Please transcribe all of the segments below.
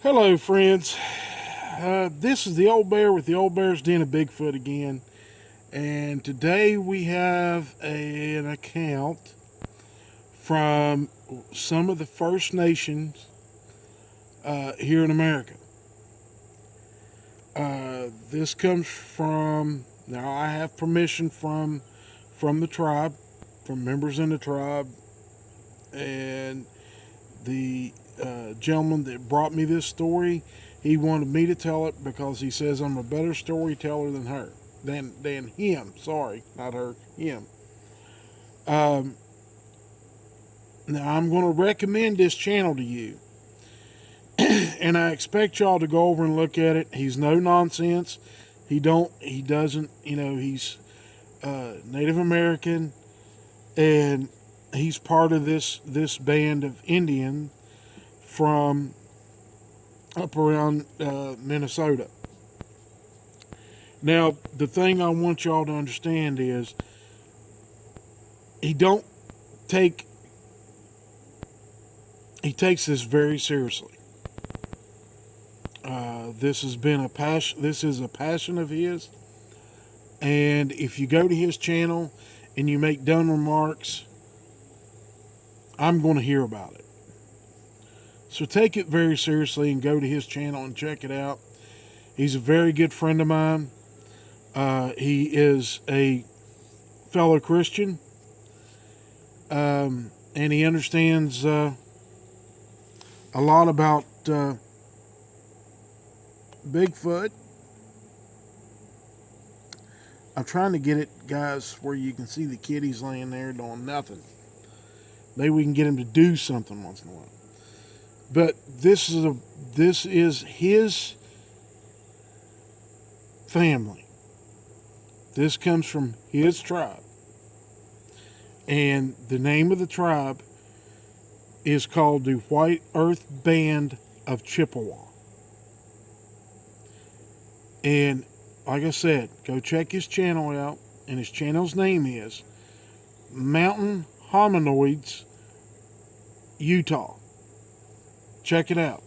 Hello, friends. This is the old bear with the old bear's den of Bigfoot again, and today we have an account from some of the First Nations here in America. This comes from now. I have permission from the tribe, from members in the tribe, and the gentleman that brought me this story, he wanted me to tell it because he says I'm a better storyteller than her, than him. Sorry, not her, him. Um, Now I'm going to recommend this channel to you, and I expect y'all to go over and look at it. He's no nonsense. He doesn't. He's Native American, and he's part of this band of Indian from up around Minnesota. Now, the thing I want y'all to understand is he don't take he takes this very seriously. This has been a passion. This is a passion of his, and if you go to his channel and you make dumb remarks, I'm going to hear about it. So take it very seriously and go to his channel and check it out. He's a very good friend of mine. He is a fellow Christian, and he understands a lot about Bigfoot. I'm trying to get it, guys, where you can see the kitties laying there doing nothing. Maybe we can get him to do something once in a while. But this is his family. This comes from his tribe. And the name of the tribe is called the White Earth Band of Chippewa. And like I said, go check his channel out. And his channel's name is Mountain Hominoids Utah. Check it out.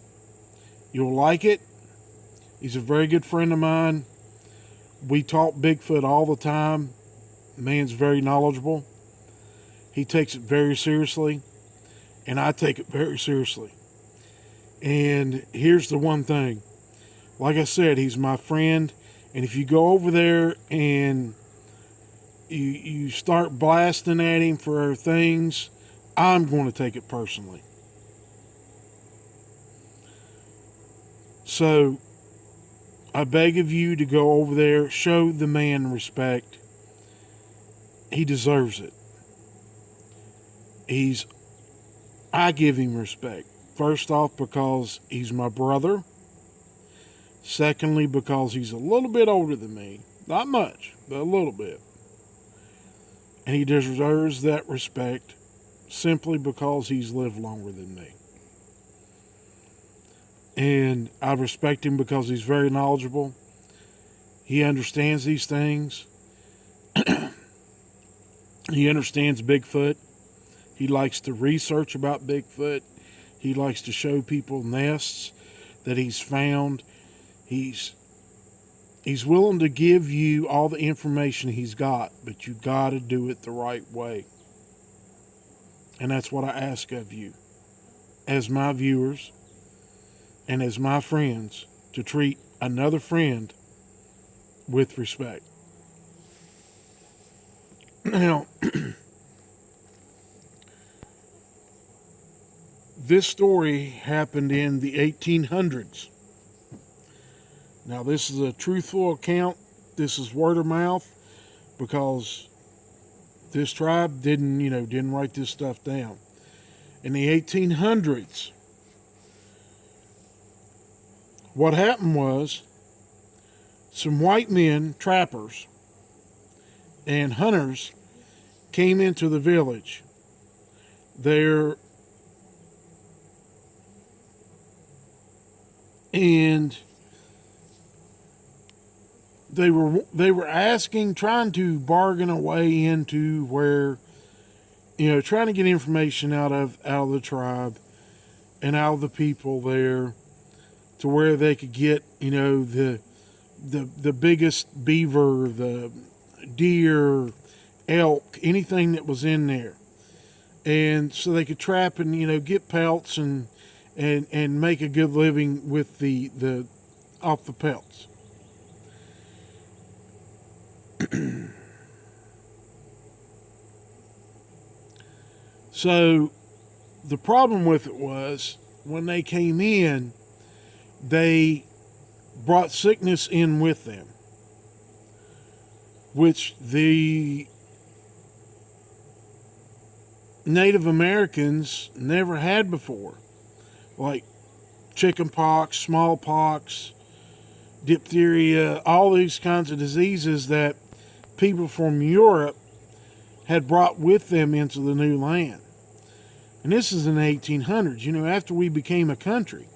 You'll like it. He's a very good friend of mine. We talk Bigfoot all the time. The man's very knowledgeable. He takes it very seriously, and I take it very seriously. And here's the one thing. Like I said, he's my friend, and if you go over there and you start blasting at him for things, I'm going to take it personally. So I beg of you to go over there, show the man respect. He deserves it. I give him respect. First off, because he's my brother. Secondly, because he's a little bit older than me. Not much, but a little bit. And he deserves that respect simply because he's lived longer than me. And I respect him because he's very knowledgeable. He understands these things. He understands Bigfoot. He likes to research about Bigfoot. He likes to show people nests that he's found. He's willing to give you all the information he's got, but you got to do it the right way. And that's what I ask of you, as my viewers and as my friends, to treat another friend with respect. Now, this story happened in the 1800s. Now, this is a truthful account. This is word of mouth because this tribe didn't write this stuff down. In the 1800s, what happened was some white men, trappers and hunters, came into the village. And they were asking, trying to bargain a way into where, trying to get information out of the tribe and out of the people there to where they could get, the biggest beaver, the deer, elk, anything that was in there. And so they could trap and, get pelts and make a good living with the off the pelts. So the problem with it was when they came in, they brought sickness in with them, which the Native Americans never had before, like chicken pox, smallpox, diphtheria, all these kinds of diseases that people from Europe had brought with them into the new land. And this is in the 1800s, after we became a country.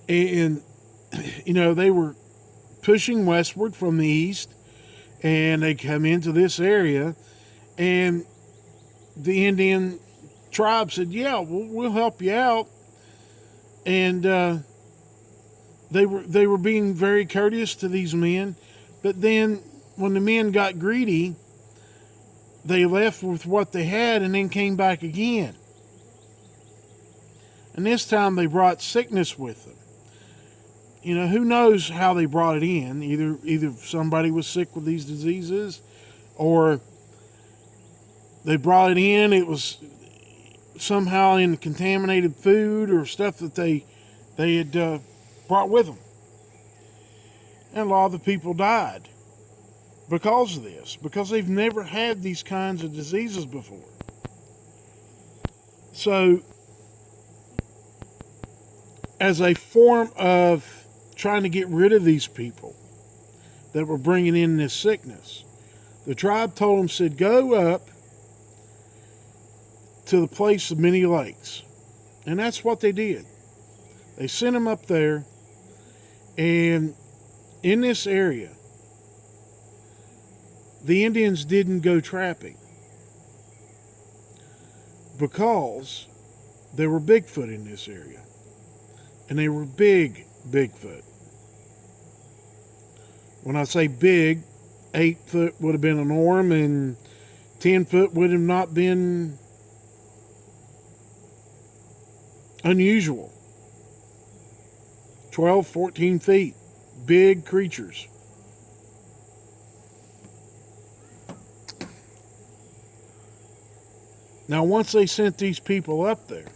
And, they were pushing westward from the east, and they come into this area, and the Indian tribe said, yeah, we'll help you out. And they were being very courteous to these men. But then when the men got greedy, they left with what they had and then came back again. And this time they brought sickness with them. Who knows how they brought it in. Either somebody was sick with these diseases, or they brought it in, it was somehow in contaminated food or stuff that they had brought with them. And a lot of the people died because of this, because they've never had these kinds of diseases before. So, as a form of trying to get rid of these people that were bringing in this sickness, the tribe told them, said, go up to the place of many lakes. And that's what they did. They sent them up there, and in this area, the Indians didn't go trapping because there were Bigfoot in this area. And they were big Bigfoot. When I say big, 8 foot would have been a norm, and 10 foot would have not been unusual. 12, 14 feet. Big creatures. Now, once they sent these people up there,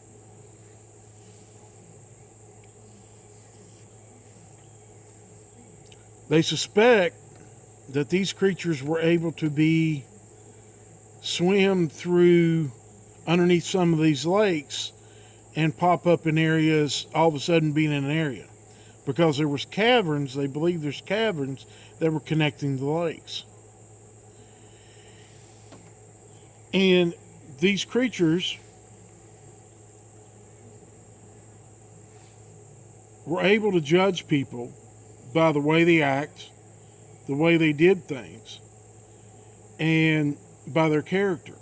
they suspect that these creatures were able to swim through underneath some of these lakes and pop up in areas, all of a sudden being in an area. Because there was caverns, they believe there's caverns that were connecting the lakes. And these creatures were able to judge people by the way they act, the way they did things, and by their character.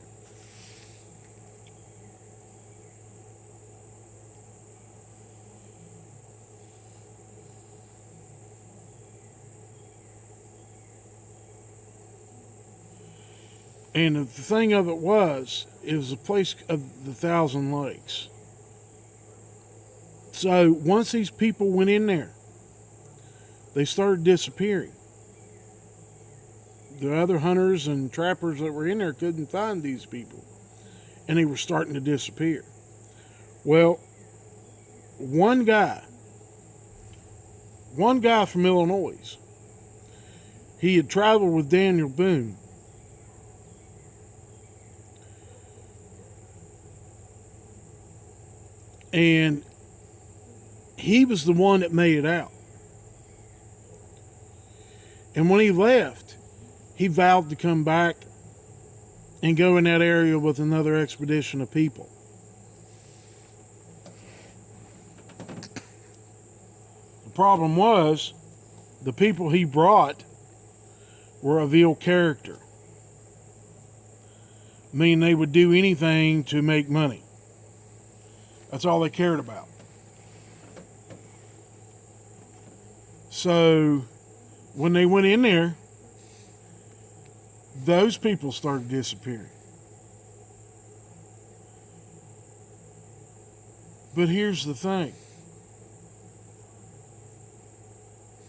And the thing of it was a place of the 1,000 lakes. So once these people went in there, they started disappearing. The other hunters and trappers that were in there couldn't find these people, and they were starting to disappear. Well, one guy from Illinois, he had traveled with Daniel Boone. And he was the one that made it out. And when he left, he vowed to come back and go in that area with another expedition of people. The problem was, the people he brought were of ill character. Meaning they would do anything to make money. That's all they cared about. So when they went in there, those people started disappearing. But here's the thing.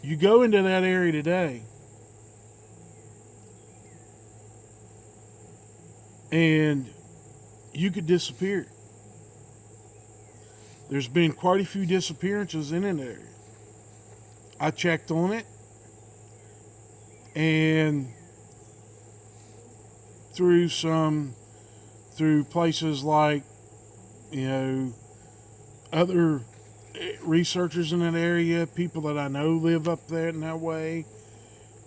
You go into that area today, and you could disappear. There's been quite a few disappearances in an area. I checked on it, and through places like, other researchers in that area, people that I know live up there in that way,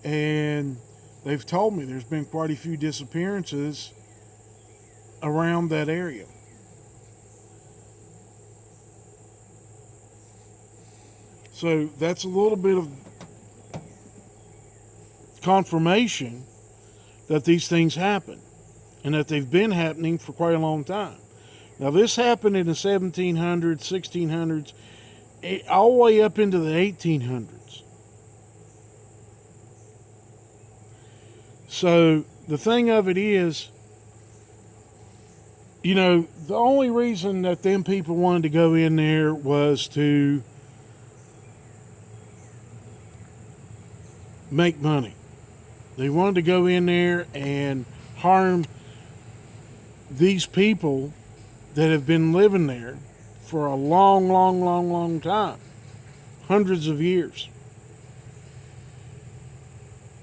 and they've told me there's been quite a few disappearances around that area. So that's a little bit of confirmation that these things happen and that they've been happening for quite a long time. Now, this happened in the 1700s, 1600s, all the way up into the 1800s. So the thing of it is, the only reason that them people wanted to go in there was to make money. They wanted to go in there and harm these people that have been living there for a long, long, long, long time. Hundreds of years.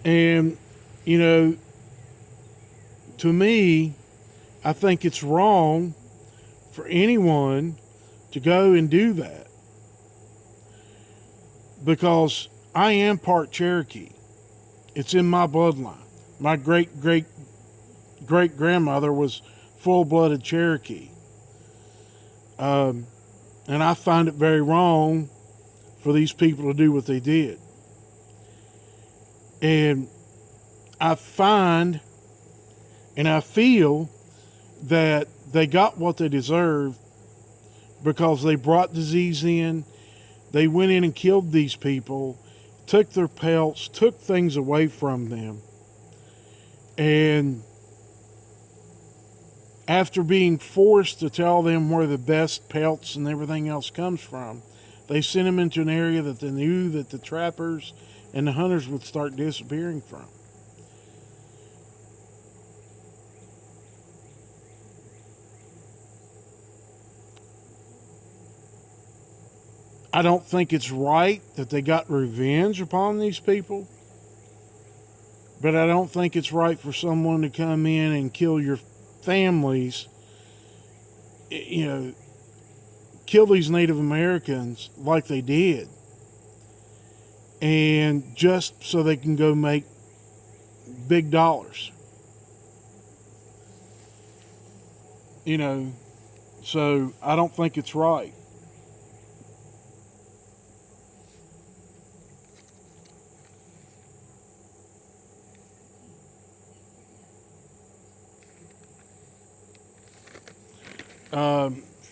And, to me, I think it's wrong for anyone to go and do that. Because I am part Cherokee. It's in my bloodline. My great-great-great-grandmother was full-blooded Cherokee. And I find it very wrong for these people to do what they did. And I find and I feel that they got what they deserved because they brought disease in. They went in and killed these people, took their pelts, took things away from them. And after being forced to tell them where the best pelts and everything else comes from, they sent them into an area that they knew that the trappers and the hunters would start disappearing from. I don't think it's right that they got revenge upon these people, but I don't think it's right for someone to come in and kill your families, kill these Native Americans like they did, and just so they can go make big dollars. So I don't think it's right.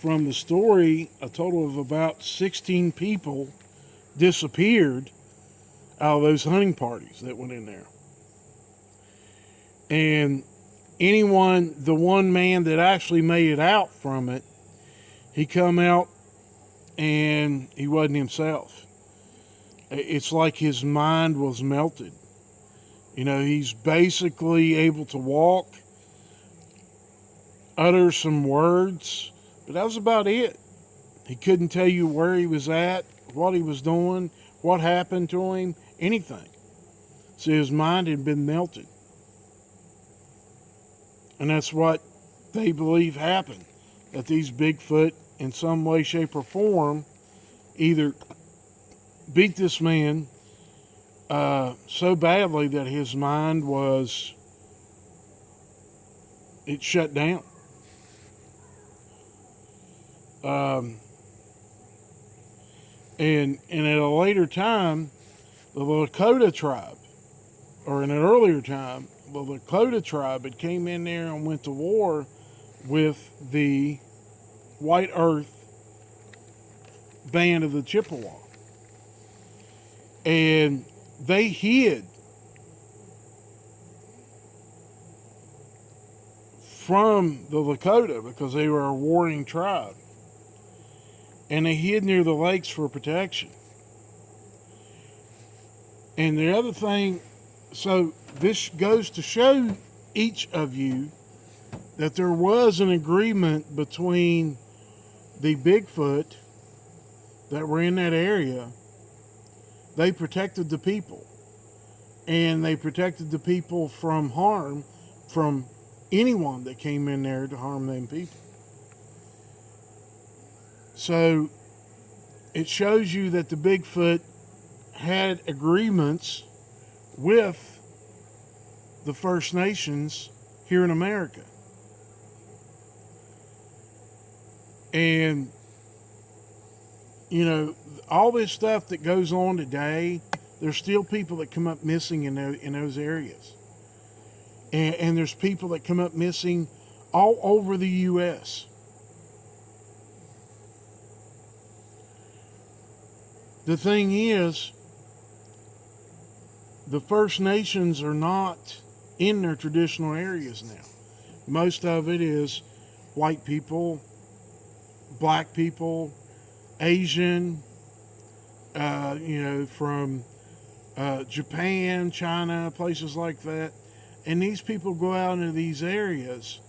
From the story, a total of about 16 people disappeared out of those hunting parties that went in there. And the one man that actually made it out from it, he come out and he wasn't himself. It's like his mind was melted. He's basically able to walk, utter some words, but that was about it. He couldn't tell you where he was at, what he was doing, what happened to him, anything. So his mind had been melted. And that's what they believe happened. That these Bigfoot, in some way, shape, or form, either beat this man so badly that his mind it shut down. And at a later time, the Lakota tribe, or in an earlier time, the Lakota tribe had came in there and went to war with the White Earth band of the Chippewa. And they hid from the Lakota because they were a warring tribe. And they hid near the lakes for protection. And the other thing, so this goes to show each of you that there was an agreement between the Bigfoot that were in that area. They protected the people. And they protected the people from harm from anyone that came in there to harm them people. So it shows you that the Bigfoot had agreements with the First Nations here in America. And, you know, all this stuff that goes on today, there's still people that come up missing in those areas. And there's people that come up missing all over the U.S. The thing is, the First Nations are not in their traditional areas now. Most of it is white people, black people, Asian, from Japan, China, places like that. And these people go out into these areas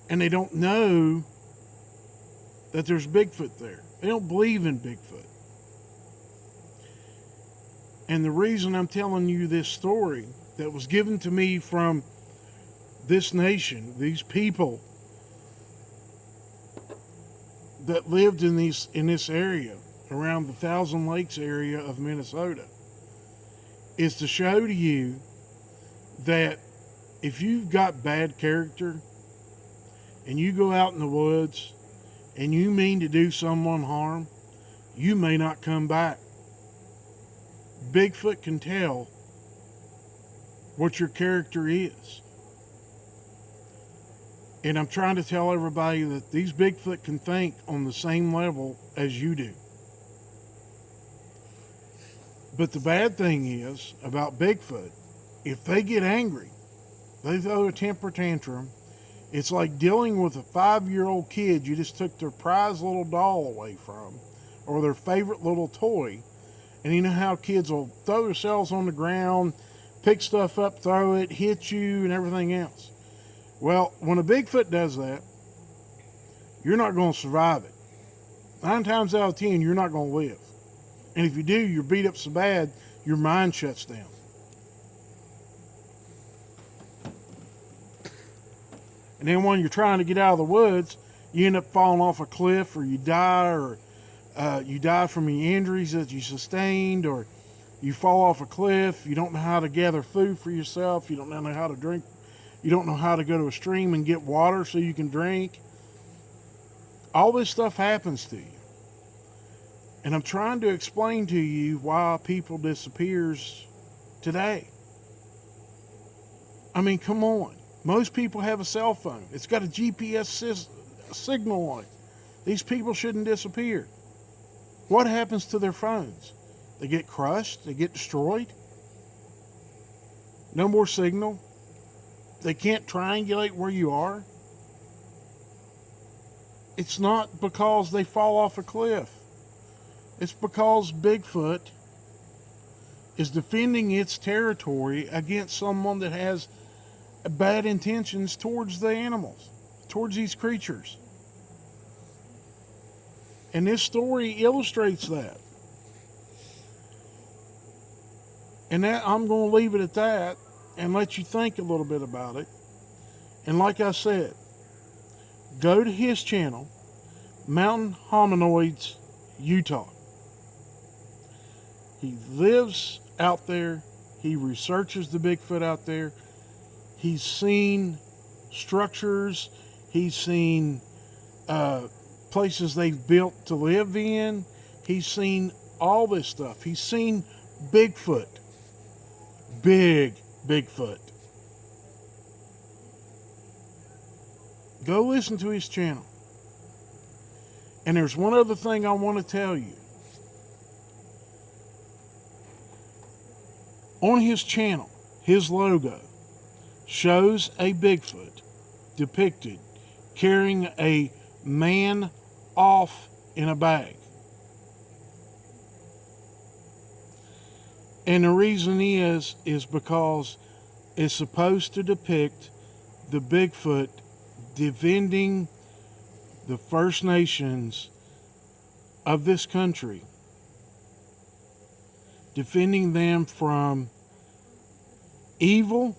and they don't know that there's Bigfoot there. They don't believe in Bigfoot. And the reason I'm telling you this story that was given to me from this nation, these people that lived in this area, around the Thousand Lakes area of Minnesota, is to show to you that if you've got bad character and you go out in the woods and you mean to do someone harm, you may not come back. Bigfoot can tell what your character is. And I'm trying to tell everybody that these Bigfoot can think on the same level as you do. But the bad thing is about Bigfoot, if they get angry, they throw a temper tantrum. It's like dealing with a 5-year-old kid you just took their prized little doll away from, or their favorite little toy. And you know how kids will throw themselves on the ground, pick stuff up, throw it, hit you, and everything else. Well, when a Bigfoot does that, you're not going to survive it. 9 times out of 10, you're not going to live. And if you do, you're beat up so bad, your mind shuts down. And then when you're trying to get out of the woods, you end up falling off a cliff, or you die, or you die from the injuries that you sustained, or you fall off a cliff. You don't know how to gather food for yourself. You don't know how to drink. You don't know how to go to a stream and get water so you can drink. All this stuff happens to you. And I'm trying to explain to you why people disappears today. I mean, come on. Most people have a cell phone. It's got a GPS signal on it. These people shouldn't disappear. What happens to their phones? They get crushed. They get destroyed. No more signal. They can't triangulate where you are. It's not because they fall off a cliff. It's because Bigfoot is defending its territory against someone that has bad intentions towards the animals, towards these creatures. And this story illustrates that. And that, I'm going to leave it at that and let you think a little bit about it. And like I said, go to his channel, Mountain Hominoids, Utah. He lives out there. He researches the Bigfoot out there. He's seen structures. He's seen places they've built to live in. He's seen all this stuff. He's seen Bigfoot. Big Bigfoot. Go listen to his channel. And there's one other thing I want to tell you. On his channel, his logo shows a Bigfoot depicted carrying a man off in a bag. And the reason is because it's supposed to depict the Bigfoot defending the First Nations of this country, defending them from evil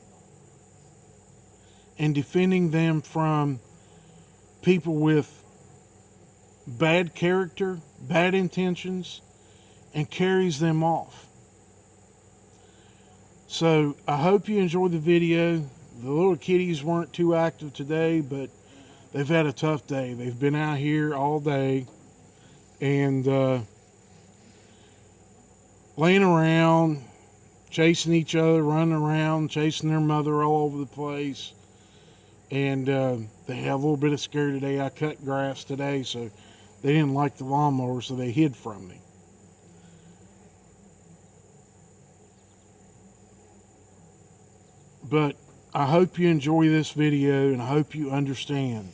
and defending them from people with bad character, bad intentions, and carries them off. So I hope you enjoyed the video. The little kitties weren't too active today, but they've had a tough day. They've been out here all day and laying around, chasing each other, running around, chasing their mother all over the place. And they had a little bit of scare today. I cut grass today, so they didn't like the lawnmower, so they hid from me. But I hope you enjoy this video, and I hope you understand.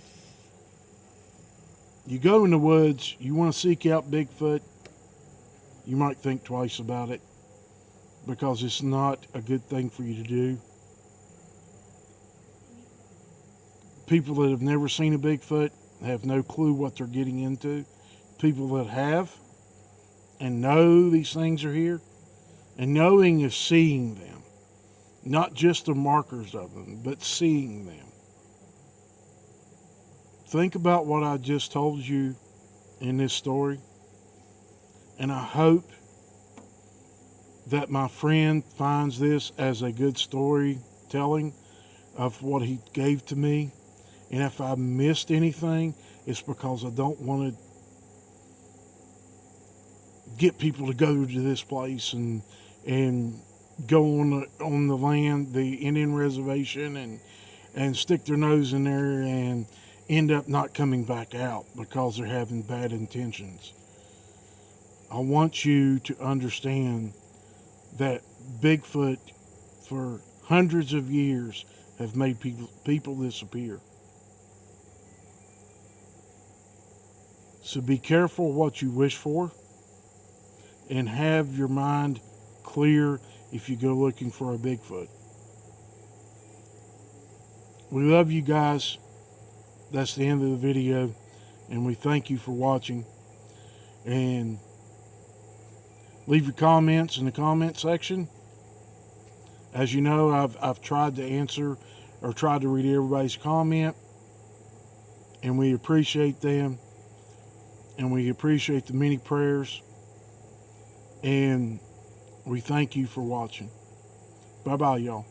You go in the woods, you want to seek out Bigfoot, you might think twice about it, because it's not a good thing for you to do. People that have never seen a Bigfoot have no clue what they're getting into. People that have and know these things are here, and knowing is seeing them. Not just the markers of them, but seeing them. Think about what I just told you in this story. And I hope that my friend finds this as a good storytelling of what he gave to me. And if I missed anything, it's because I don't want to get people to go to this place and go on the land, the Indian reservation, and stick their nose in there and end up not coming back out because they're having bad intentions. I want you to understand that Bigfoot for hundreds of years have made people disappear. So be careful what you wish for, and have your mind clear if you go looking for a Bigfoot. We love you guys. That's the end of the video, and we thank you for watching. And leave your comments in the comment section. As you know, I've tried to answer or tried to read everybody's comment, and we appreciate them, and we appreciate the many prayers, and we thank you for watching. Bye-bye, y'all.